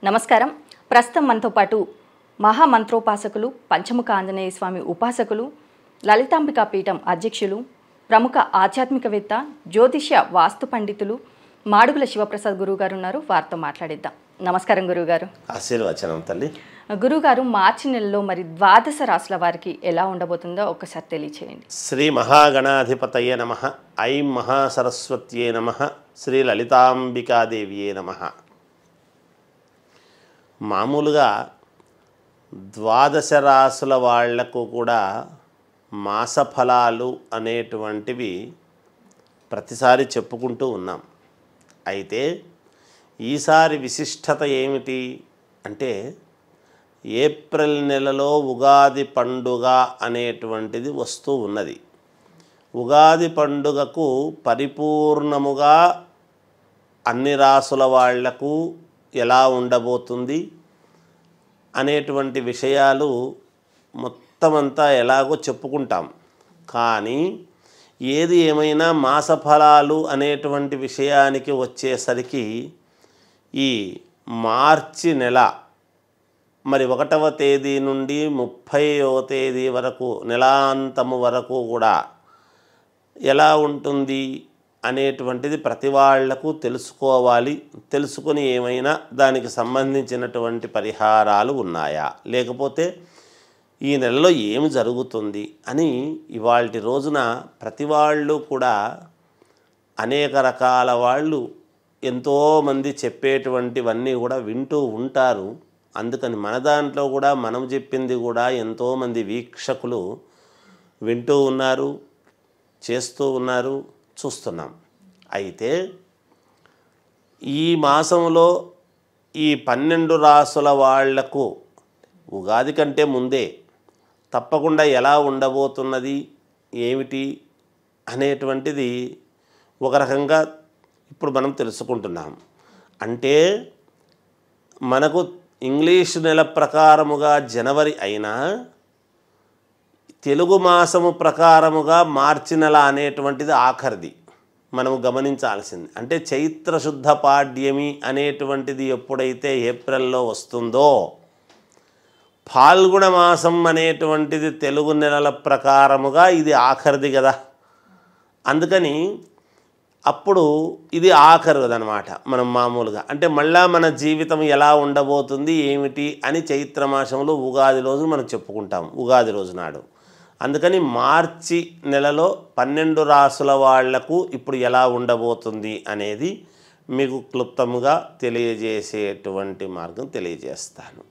నమస్కారం. ప్రస్తుతం మనతో పాటు మహామంత్రోపాసకులు, పంచముఖ ఆంజనేయ స్వామి ఉపాసకులు, లలితాంబికా పీఠం అధ్యక్షులు, ప్రముఖ ఆధ్యాత్మికవేత్త, జ్యోతిష్య వాస్తు పండితులు మాడుగుల శివప్రసాద్ గురువు గారు ఉన్నారు. వారితో మాట్లాడిద్దాం. నమస్కారం గురువుగారు. ఆశీర్వచనం తల్లి. గురువుగారు, మార్చి నెలలో మరి ద్వాదశ రాశుల వారికి ఎలా ఉండబోతుందో ఒక్కసారి తెలియచేయండి. శ్రీ మహాగణాధిపతయే నమః. ఐం మహాసరస్వత్యే నమః. శ్రీ లలితాంబికాదేవియే నమః. మామూలుగా ద్వాదశ రాశుల వాళ్లకు కూడా మాసఫలాలు అనేటువంటివి ప్రతిసారి చెప్పుకుంటూ ఉన్నాం. అయితే ఈసారి విశిష్టత ఏమిటి అంటే, ఏప్రిల్ నెలలో ఉగాది పండుగ అనేటువంటిది వస్తూ ఉన్నది. ఉగాది పండుగకు పరిపూర్ణముగా అన్ని రాసుల వాళ్లకు ఎలా ఉండబోతుంది అనేటువంటి విషయాలు మొత్తమంతా ఎలాగో చెప్పుకుంటాం. కానీ ఏది ఏమైనా మాసఫలాలు అనేటువంటి విషయానికి వచ్చేసరికి ఈ మార్చి నెల మరి 1వ తేదీ నుండి 30వ తేదీ వరకు, నెలాంతము వరకు కూడా ఎలా ఉంటుంది అనేటువంటిది ప్రతి వాళ్లకు తెలుసుకోవాలి. తెలుసుకొని ఏమైనా దానికి సంబంధించినటువంటి పరిహారాలు ఉన్నాయా, లేకపోతే ఈ నెలలో ఏమి జరుగుతుంది అని ఇవాల్టి రోజున ప్రతి వాళ్ళు కూడా అనేక రకాల వాళ్ళు ఎంతోమంది చెప్పేటువంటివన్నీ కూడా వింటూ ఉంటారు. అందుకని మన దాంట్లో కూడా మనం చెప్పింది కూడా ఎంతోమంది వీక్షకులు వింటూ ఉన్నారు, చేస్తూ ఉన్నారు, చూస్తున్నాం. అయితే ఈ మాసంలో ఈ 12 రాసుల వాళ్లకు ఉగాది కంటే ముందే తప్పకుండా ఎలా ఉండబోతున్నది ఏమిటి అనేటువంటిది ఒక రకంగా ఇప్పుడు మనం తెలుసుకుంటున్నాం. అంటే మనకు ఇంగ్లీష్ నెల ప్రకారముగా జనవరి అయినా తెలుగు మాసము ప్రకారముగా మార్చి నెల అనేటువంటిది ఆఖరిది మనము గమనించాల్సింది. అంటే చైత్రశుద్ధ పాడ్యమి అనేటువంటిది ఎప్పుడైతే ఏప్రిల్లో వస్తుందో, ఫాల్గుణ మాసం అనేటువంటిది తెలుగు నెలల ప్రకారముగా ఇది ఆఖరిది కదా. అందుకని అప్పుడు ఇది ఆఖరిదనమాట. మనం మామూలుగా అంటే మళ్ళా మన జీవితం ఎలా ఉండబోతుంది ఏమిటి అని చైత్రమాసంలో ఉగాది రోజు మనం చెప్పుకుంటాం, ఉగాది రోజు నాడు. అందుకని మార్చి నెలలో 12 రాసుల వాళ్లకు ఇప్పుడు ఎలా ఉండబోతుంది అనేది మీకు క్లుప్తముగా తెలియజేసేటువంటి మార్గం తెలియజేస్తాను.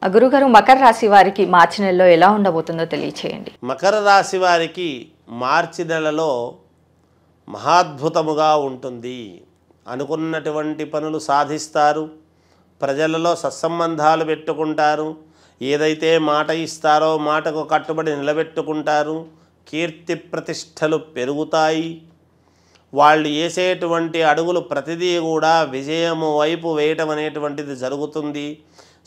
గురుగారు, మకర రాశి వారికి మార్చి నెలలో ఎలా ఉండబోతుందో తెలియచేయండి. మకర రాశి వారికి మార్చి నెలలో మహాద్భుతముగా ఉంటుంది. అనుకున్నటువంటి పనులు సాధిస్తారు, ప్రజలలో సత్సంబంధాలు పెట్టుకుంటారు, ఏదైతే మాట ఇస్తారో మాటకు కట్టుబడి నిలబెట్టుకుంటారు, కీర్తి ప్రతిష్టలు పెరుగుతాయి. వాళ్ళు వేసేటువంటి అడుగులు ప్రతిదీ కూడా విజయము వైపు వేయటం అనేటువంటిది జరుగుతుంది.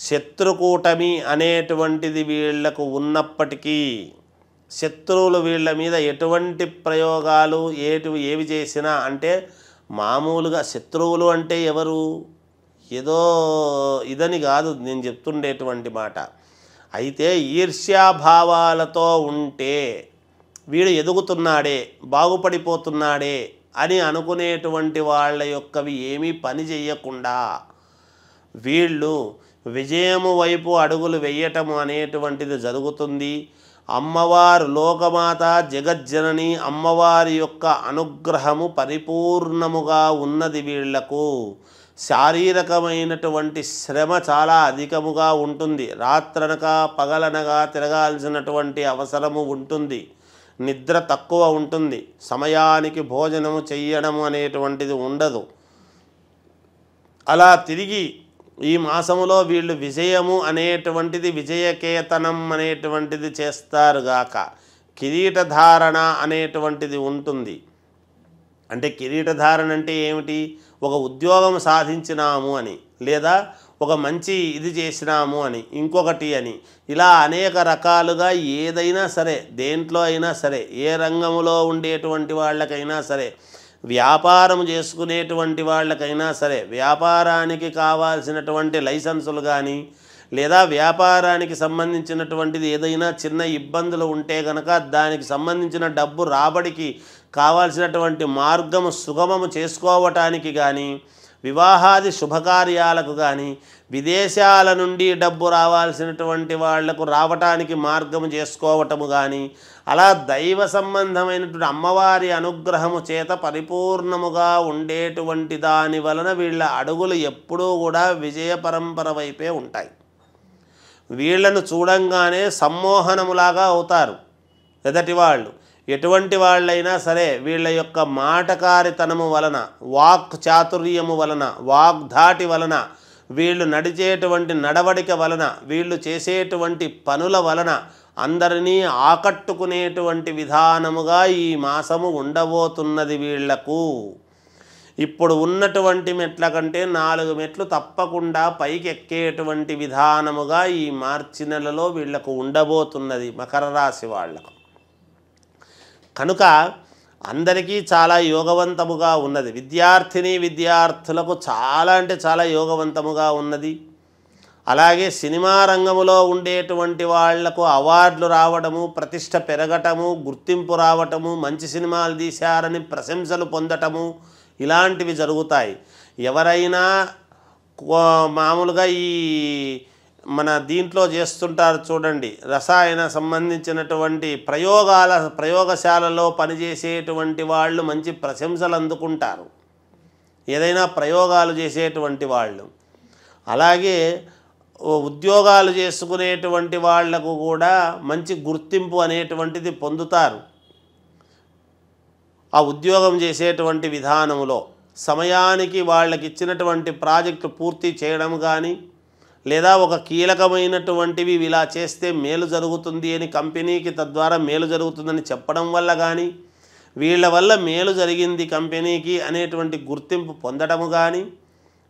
శత్రుకూటమి అనేటువంటిది వీళ్లకు ఉన్నప్పటికీ శత్రువులు వీళ్ళ మీద ఎటువంటి ప్రయోగాలు ఏవి చేసినా, అంటే మామూలుగా శత్రువులు అంటే ఎవరు, ఏదో ఇదని కాదు నేను చెప్తుండేటువంటి మాట. అయితే ఈర్ష్యాభావాలతో ఉంటే వీడు ఎదుగుతున్నాడే, బాగుపడిపోతున్నాడే అని అనుకునేటువంటి వాళ్ళ యొక్కవి ఏమీ పని చెయ్యకుండా వీళ్ళు విజయము వైపు అడుగులు వేయటము అనేటువంటిది జరుగుతుంది. అమ్మవారు, లోకమాత, జగజ్జనని అమ్మవారి యొక్క అనుగ్రహము పరిపూర్ణముగా ఉన్నది. వీళ్లకు శారీరకమైనటువంటి శ్రమ చాలా అధికముగా ఉంటుంది. రాత్రనక పగలనగా తిరగాల్సినటువంటి అవసరము ఉంటుంది. నిద్ర తక్కువ ఉంటుంది. సమయానికి భోజనము చెయ్యడము అనేటువంటిది ఉండదు. అలా తిరిగి ఈ మాసములో వీళ్ళు విజయము అనేటువంటిది, విజయకేతనం అనేటువంటిది చేస్తారుగాక. కిరీటధారణ అనేటువంటిది ఉంటుంది. అంటే కిరీటధారణ అంటే ఏమిటి, ఒక ఉద్యోగం సాధించినాము అని, లేదా ఒక మంచి ఇది చేసినాము అని, ఇంకొకటి అని, ఇలా అనేక రకాలుగా ఏదైనా సరే, దేంట్లో అయినా సరే, ఏ రంగంలో ఉండేటువంటి వాళ్ళకైనా సరే వ్యాపారం చేసుకునేటువంటి వాళ్ళకైనా సరే వ్యాపారానికి కావాల్సినటువంటి లైసెన్సులు కానీ లేదా వ్యాపారానికి సంబంధించినటువంటిది ఏదైనా చిన్న ఇబ్బందులు ఉంటే కనుక దానికి సంబంధించిన డబ్బు రాబడికి కావాల్సినటువంటి మార్గము సుగమము చేసుకోవటానికి కానీ వివాహాది శుభకార్యాలకు కానీ విదేశాల నుండి డబ్బు రావాల్సినటువంటి వాళ్లకు రావటానికి మార్గము చేసుకోవటము కానీ అలా దైవ సంబంధమైనటువంటి అమ్మవారి అనుగ్రహము చేత పరిపూర్ణముగా ఉండేటువంటి దాని వలన వీళ్ళ అడుగులు ఎప్పుడూ కూడా విజయ పరంపర వైపే ఉంటాయి. వీళ్లను చూడంగానే సమ్మోహనములాగా అవుతారు ఎదటి వాళ్ళు. ఎటువంటి వాళ్ళైనా సరే వీళ్ళ యొక్క మాటకారితనము వలన, వాక్ చాతుర్యము వలన, వాగ్ధాటి వలన, వీళ్ళు నడిచేటువంటి నడవడిక వలన, వీళ్ళు చేసేటువంటి పనుల వలన అందరినీ ఆకట్టుకునేటువంటి విధానముగా ఈ మాసము ఉండబోతున్నది వీళ్లకు. ఇప్పుడు ఉన్నటువంటి మెట్ల కంటే 4 మెట్లు తప్పకుండా పైకి ఎక్కేటువంటి విధానముగా ఈ మార్చి నెలలో వీళ్లకు ఉండబోతున్నది మకర రాశి వాళ్లకు. కనుక అందరికీ చాలా యోగవంతముగా ఉన్నది. విద్యార్థులకు చాలా అంటే చాలా యోగవంతముగా ఉన్నది. అలాగే సినిమా రంగములో ఉండేటువంటి వాళ్లకు అవార్డులు రావడము, ప్రతిష్ట పెరగటము, గుర్తింపు రావటము, మంచి సినిమాలు తీశారని ప్రశంసలు పొందటము ఇలాంటివి జరుగుతాయి. ఎవరైనా మామూలుగా ఈ మన దీంట్లో చేస్తుంటారు చూడండి, రసాయన సంబంధించినటువంటి ప్రయోగశాలలో పనిచేసేటువంటి వాళ్ళు మంచి ప్రశంసలు అందుకుంటారు, ఏదైనా ప్రయోగాలు చేసేటువంటి వాళ్ళు. అలాగే ఉద్యోగాలు చేసుకునేటువంటి వాళ్లకు కూడా మంచి గుర్తింపు అనేటువంటిది పొందుతారు. ఆ ఉద్యోగం చేసేటువంటి విధానములో సమయానికి వాళ్ళకి ఇచ్చినటువంటి ప్రాజెక్టు పూర్తి చేయడం కానీ, లేదా ఒక కీలకమైనటువంటివి ఇలా చేస్తే మేలు జరుగుతుంది అని కంపెనీకి తద్వారా మేలు జరుగుతుందని చెప్పడం వల్ల కానీ, వీళ్ళ వల్ల మేలు జరిగింది కంపెనీకి అనేటువంటి గుర్తింపు పొందడము కానీ,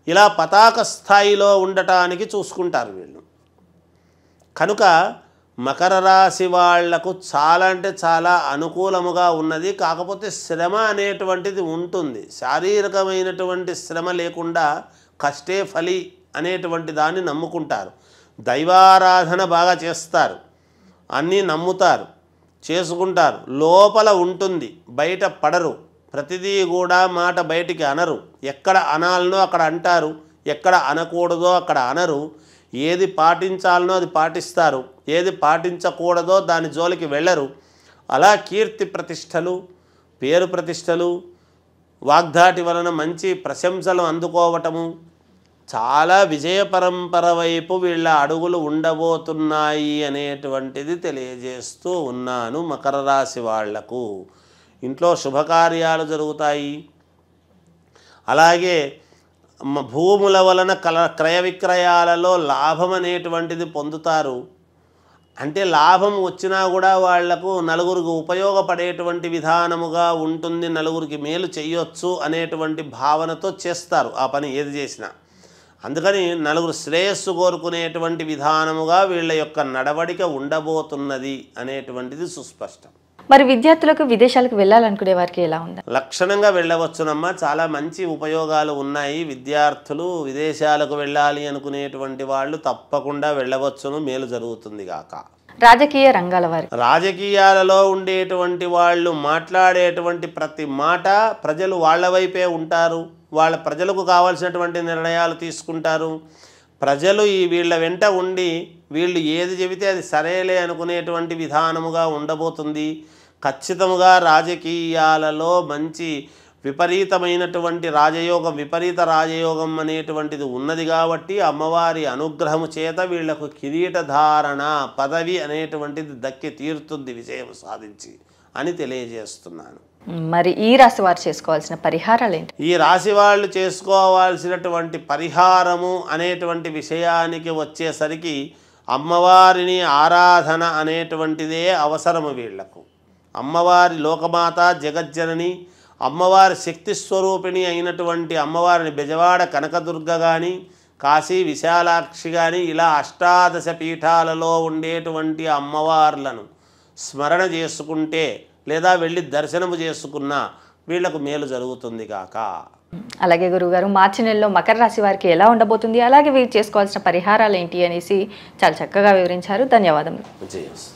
ఇలా పతాక స్థాయిలో ఉండటానికి చూసుకుంటారు వీళ్ళు. కనుక మకర రాశి వాళ్లకు చాలా అంటే చాలా అనుకూలముగా ఉన్నది. కాకపోతే శ్రమ అనేటువంటిది ఉంటుంది. శారీరకమైనటువంటి శ్రమ లేకుండా కష్టే ఫలి అనేటువంటి దాన్ని నమ్ముకుంటారు. దైవారాధన బాగా చేస్తారు, అన్నీ నమ్ముతారు, చేసుకుంటారు. లోపల ఉంటుంది, బయట పడరు. ప్రతిదీ కూడా మాట బయటికి అనరు. ఎక్కడ అనాలనో అక్కడ అంటారు, ఎక్కడ అనకూడదో అక్కడ అనరు. ఏది పాటించాలనో అది పాటిస్తారు, ఏది పాటించకూడదో దాని జోలికి వెళ్ళరు. అలా కీర్తి ప్రతిష్టలు, పేరు ప్రతిష్టలు, వాగ్దాటి వలన మంచి ప్రశంసలు అందుకోవటము, చాలా విజయ పరంపర వైపు వీళ్ళ అడుగులు ఉండబోతున్నాయి అనేటువంటిది తెలియజేస్తూ ఉన్నాను. మకర రాశి వాళ్లకు ఇంట్లో శుభకార్యాలు జరుగుతాయి. అలాగే భూముల వలన క్రయ విక్రయాలలో లాభం అనేటువంటిది పొందుతారు. అంటే లాభం వచ్చినా కూడా వాళ్లకు నలుగురికి ఉపయోగపడేటువంటి విధానముగా ఉంటుంది, నలుగురికి మేలు చేయొచ్చు అనేటువంటి భావనతో చేస్తారు ఆ పని ఏది చేసినా. అందుకని నలుగురు శ్రేయస్సు కోరుకునేటువంటి విధానముగా వీళ్ళ యొక్క నడవడిక ఉండబోతున్నది అనేటువంటిది సుస్పష్టం. మరి విద్యార్థులకు విదేశాలకు వెళ్ళాలనుకునే వారికి ఎలా ఉంది? లక్షణంగా వెళ్ళవచ్చునమ్మా. చాలా మంచి ఉపయోగాలు ఉన్నాయి. విద్యార్థులు విదేశాలకు వెళ్ళాలి అనుకునేటువంటి వాళ్ళు తప్పకుండా వెళ్ళవచ్చును, మేలు జరుగుతుంది గాక. రాజకీయ రంగాల వారి, రాజకీయాలలో ఉండేటువంటి వాళ్ళు మాట్లాడేటువంటి ప్రతి మాట ప్రజలు వాళ్ళ వైపే ఉంటారు. వాళ్ళ ప్రజలకు కావాల్సినటువంటి నిర్ణయాలు తీసుకుంటారు. ప్రజలు వీళ్ళ వెంట ఉండి వీళ్ళు ఏది చెబితే అది సరేలే అనుకునేటువంటి విధానముగా ఉండబోతుంది. ఖచ్చితంగా రాజకీయాలలో మంచి విపరీతమైనటువంటి విపరీత రాజయోగం అనేటువంటిది ఉన్నది కాబట్టి అమ్మవారి అనుగ్రహము చేత వీళ్లకు కిరీటధారణ పదవి అనేటువంటిది దక్కి తీరుతుంది విజయం సాధించి అని తెలియజేస్తున్నాను. మరి ఈ రాశి వారు చేసుకోవాల్సిన పరిహారాలు ఏంటి? ఈ రాశి వాళ్ళు చేసుకోవాల్సినటువంటి పరిహారము అనేటువంటి విషయానికి వచ్చేసరికి అమ్మవారిని ఆరాధన అనేటువంటిదే అవసరము వీళ్లకు. అమ్మవారి లోకమాత జగజ్జనని, అమ్మవారి శక్తి స్వరూపిణి అయినటువంటి అమ్మవారిని బెజవాడ కనకదుర్గ కానీ, కాశీ విశాలాక్షి కానీ, ఇలా అష్టాదశ పీఠాలలో ఉండేటువంటి అమ్మవార్లను స్మరణ చేసుకుంటే లేదా వెళ్ళి దర్శనము చేసుకున్నా వీళ్లకు మేలు జరుగుతుంది కాక. అలాగే గురువుగారు, మార్చి నెలలో మకర రాశి వారికి ఎలా ఉండబోతుంది, అలాగే వీరు చేసుకోవాల్సిన పరిహారాలు ఏంటి అనేసి చాలా చక్కగా వివరించారు. ధన్యవాదములు. విజయస్.